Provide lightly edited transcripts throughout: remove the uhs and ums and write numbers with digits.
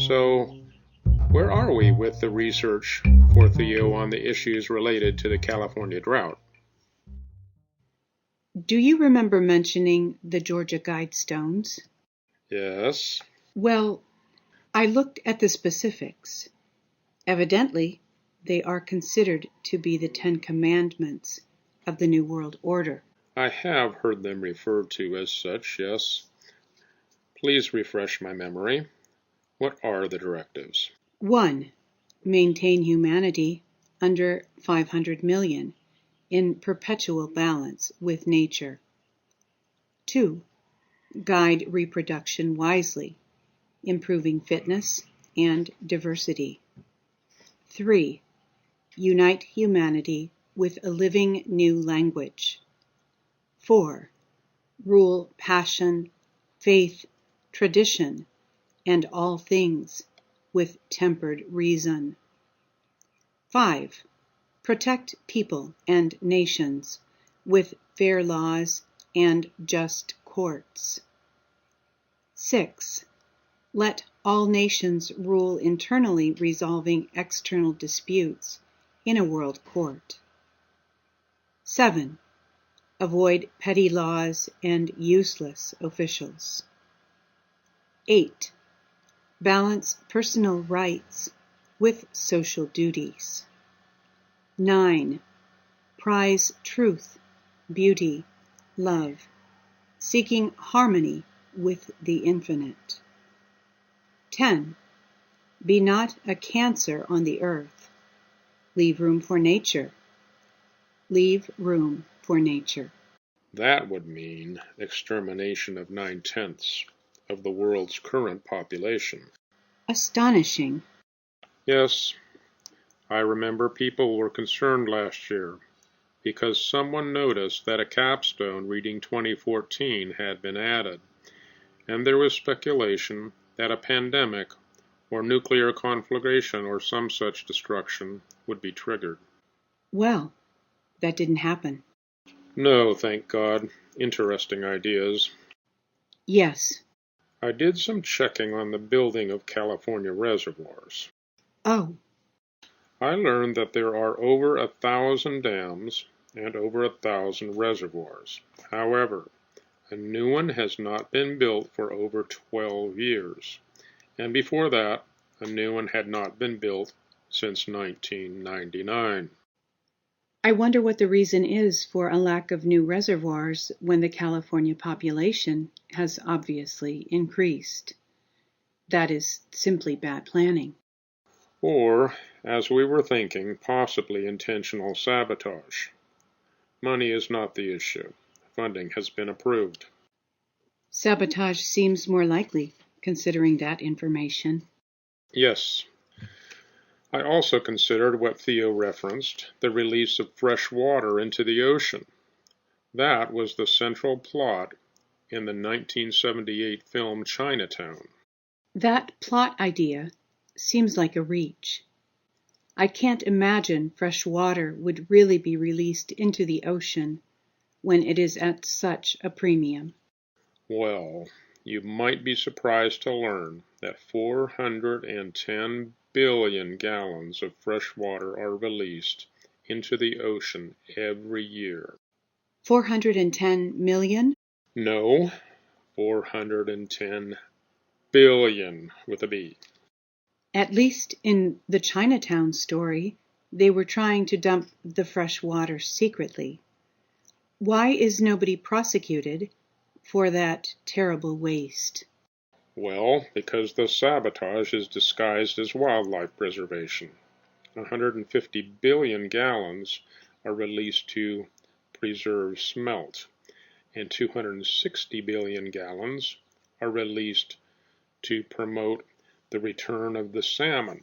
So, where are we with the research for Theo on the issues related to the California drought? Do you remember mentioning the Georgia Guidestones? Yes. Well, I looked at the specifics. Evidently, they are considered to be the Ten Commandments of the New World Order. I have heard them referred to as such, yes. Please refresh my memory. What are the directives? 1. Maintain humanity under 500 million in perpetual balance with nature. 2. Guide reproduction wisely, improving fitness and diversity. 3. Unite humanity with a living new language. 4. Rule passion, faith, tradition, and all things with tempered reason. 5. Protect people and nations with fair laws and just courts. 6. Let all nations rule internally, resolving external disputes in a world court. 7. Avoid petty laws and useless officials. 8. Balance personal rights with social duties. 9. Prize truth, beauty, love, seeking harmony with the infinite. 10. Be not a cancer on the earth. Leave room for nature. Leave room for nature. That would mean extermination of 9/10 of the world's current population. Astonishing. Yes, I remember people were concerned last year because someone noticed that a capstone reading 2014 had been added, and there was speculation that a pandemic or nuclear conflagration or some such destruction would be triggered. Well, that didn't happen. No, thank God. Interesting ideas. Yes. I did some checking on the building of California reservoirs. Oh. I learned that there are over 1,000 dams and over 1,000 reservoirs. However, a new one has not been built for over 12 years. And before that, a new one had not been built since 1999. I wonder what the reason is for a lack of new reservoirs when the California population has obviously increased. That is simply bad planning. Or, as we were thinking, possibly intentional sabotage. Money is not the issue. Funding has been approved. Sabotage seems more likely, considering that information. Yes. I also considered what Theo referenced, the release of fresh water into the ocean. That was the central plot in the 1978 film Chinatown. That plot idea seems like a reach. I can't imagine fresh water would really be released into the ocean when it is at such a premium. Well, you might be surprised to learn that 410 billion gallons of fresh water are released into the ocean every year. 410 million? No, 410 billion with a B. At least in the Chinatown story, they were trying to dump the fresh water secretly. Why is nobody prosecuted for that terrible waste? Well, because the sabotage is disguised as wildlife preservation. 150 billion gallons are released to preserve smelt, and 260 billion gallons are released to promote the return of the salmon.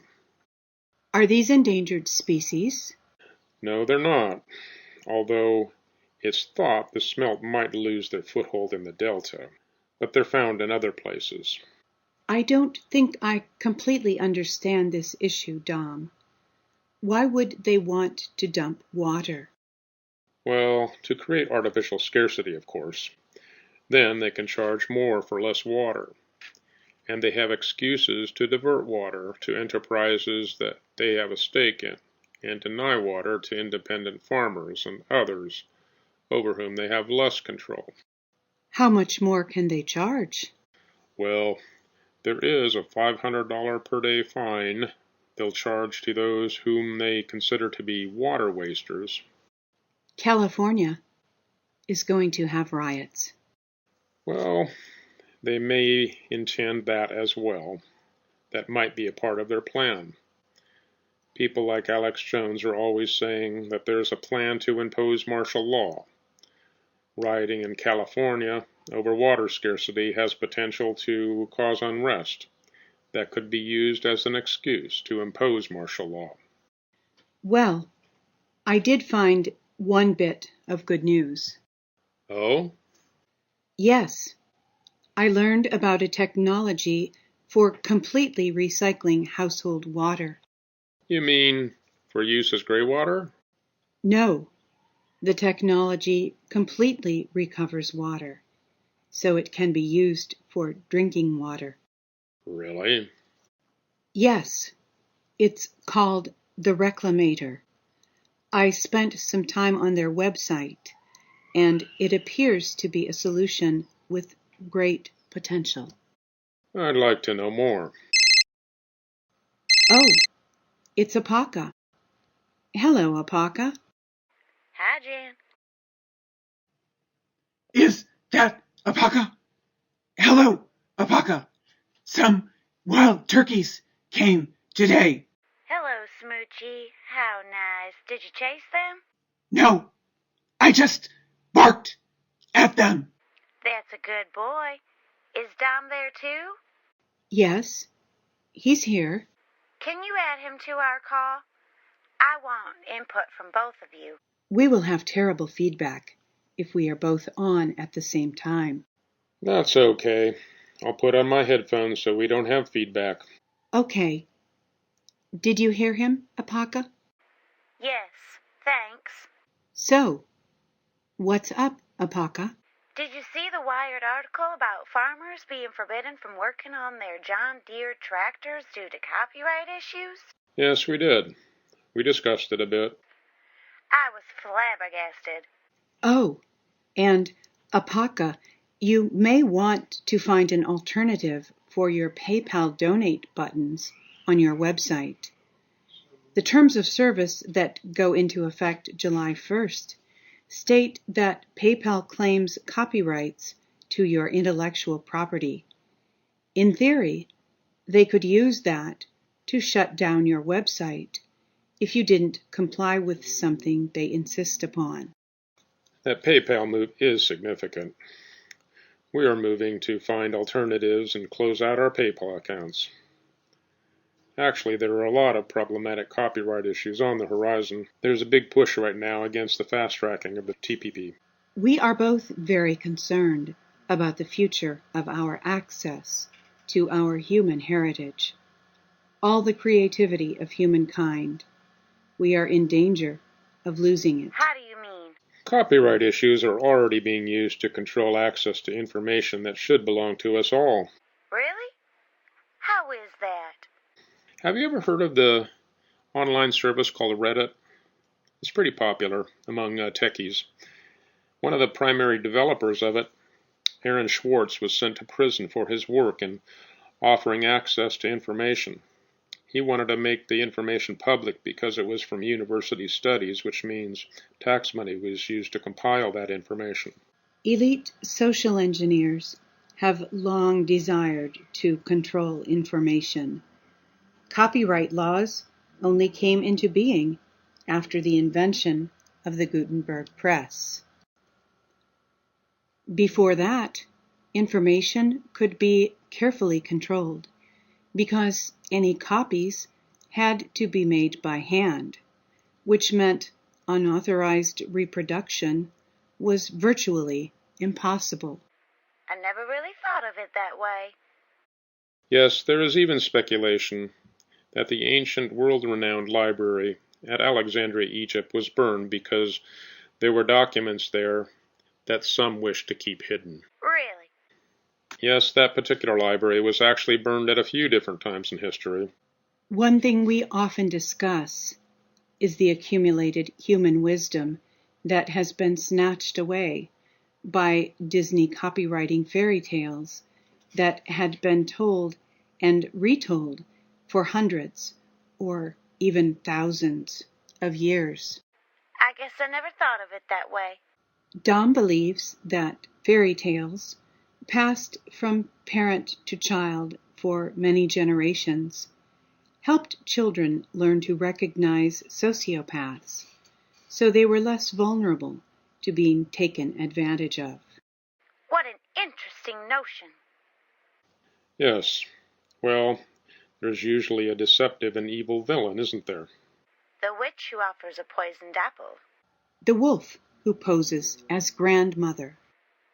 Are these endangered species? No, they're not, although it's thought the smelt might lose their foothold in the delta, but they're found in other places. I don't think I completely understand this issue, Dom. Why would they want to dump water? Well, to create artificial scarcity, of course. Then they can charge more for less water. and they have excuses to divert water to enterprises that they have a stake in, and deny water to independent farmers and others over whom they have less control. How much more can they charge? Well, there is a $500 per day fine they'll charge to those whom they consider to be water wasters. California is going to have riots. Well, they may intend that as well. That might be a part of their plan. People like Alex Jones are always saying that there's a plan to impose martial law. Rioting in California over water scarcity has potential to cause unrest that could be used as an excuse to impose martial law. Well, I did find one bit of good news. Oh? Yes, I learned about a technology for completely recycling household water. You mean for use as gray water? No, the technology completely recovers water, so it can be used for drinking water. Really? Yes, it's called the Reclamator. I spent some time on their website, and it appears to be a solution with great potential. I'd like to know more. Oh, it's Apaka. Hello, Apaka. Hi, Jan. Is that Apaka? Hello, Apaka. Some wild turkeys came today. Hello, Smoochie. How nice. Did you chase them? No, I just barked at them. That's a good boy. Is Dom there too? Yes, he's here. Can you add him to our call? I want input from both of you. We will have terrible feedback if we are both on at the same time. That's okay. I'll put on my headphones so we don't have feedback. Okay. Did you hear him, Apaka? Yes, thanks. So, what's up, Apaka? Did you see the Wired article about farmers being forbidden from working on their John Deere tractors due to copyright issues? Yes, we did. We discussed it a bit. I was flabbergasted. Oh, and Apaka, you may want to find an alternative for your PayPal donate buttons on your website. The terms of service that go into effect July 1st state that PayPal claims copyrights to your intellectual property. In theory, they could use that to shut down your website if you didn't comply with something they insist upon. That PayPal move is significant. We are moving to find alternatives and close out our PayPal accounts. Actually, there are a lot of problematic copyright issues on the horizon. There's a big push right now against the fast-tracking of the TPP. We are both very concerned about the future of our access to our human heritage, all the creativity of humankind. We are in danger of losing it. How do you mean? Copyright issues are already being used to control access to information that should belong to us all. Really? How is that? Have you ever heard of the online service called Reddit? It's pretty popular among techies. One of the primary developers of it, Aaron Swartz, was sent to prison for his work in offering access to information. He wanted to make the information public because it was from university studies, which means tax money was used to compile that information. Elite social engineers have long desired to control information. Copyright laws only came into being after the invention of the Gutenberg press. Before that, information could be carefully controlled because any copies had to be made by hand, which meant unauthorized reproduction was virtually impossible. I never really thought of it that way. Yes, there is even speculation that the ancient world-renowned library at Alexandria, Egypt was burned because there were documents there that some wished to keep hidden. Really? Yes, that particular library was actually burned at a few different times in history. One thing we often discuss is the accumulated human wisdom that has been snatched away by Disney copywriting fairy tales that had been told and retold for hundreds or even thousands of years. I guess I never thought of it that way. Dom believes that fairy tales, passed from parent to child for many generations, helped children learn to recognize sociopaths, so they were less vulnerable to being taken advantage of. What an interesting notion. Yes, well, there's usually a deceptive and evil villain, isn't there? The witch who offers a poisoned apple. The wolf who poses as grandmother.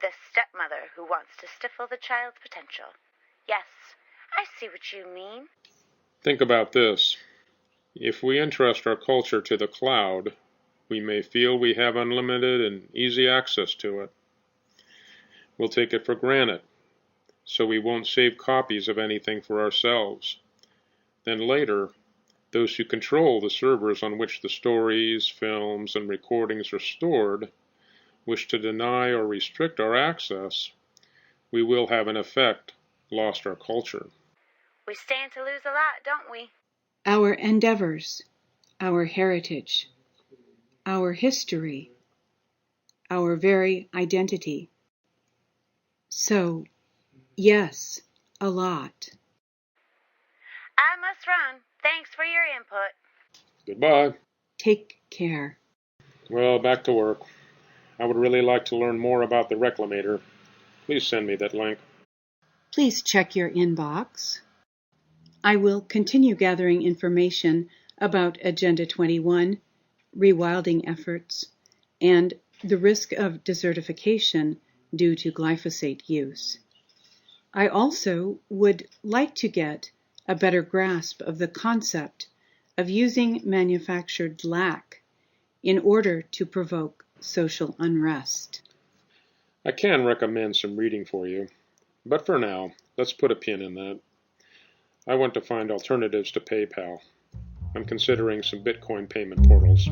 The stepmother who wants to stifle the child's potential. Yes, I see what you mean. Think about this. If we entrust our culture to the cloud, we may feel we have unlimited and easy access to it. We'll take it for granted, so we won't save copies of anything for ourselves. Then later, those who control the servers on which the stories, films, and recordings are stored wish to deny or restrict our access. We will have in effect lost our culture. We stand to lose a lot, don't we? Our endeavors, our heritage, our history, our very identity. So, yes, a lot. I must run. Thanks for your input. Goodbye. Take care. Well, back to work. I would really like to learn more about the Reclamator. Please send me that link. Please check your inbox. I will continue gathering information about Agenda 21, rewilding efforts, and the risk of desertification due to glyphosate use. I also would like to get a better grasp of the concept of using manufactured lac in order to provoke social unrest. I can recommend some reading for you, but for now, let's put a pin in that. I want to find alternatives to PayPal. I'm considering some Bitcoin payment portals.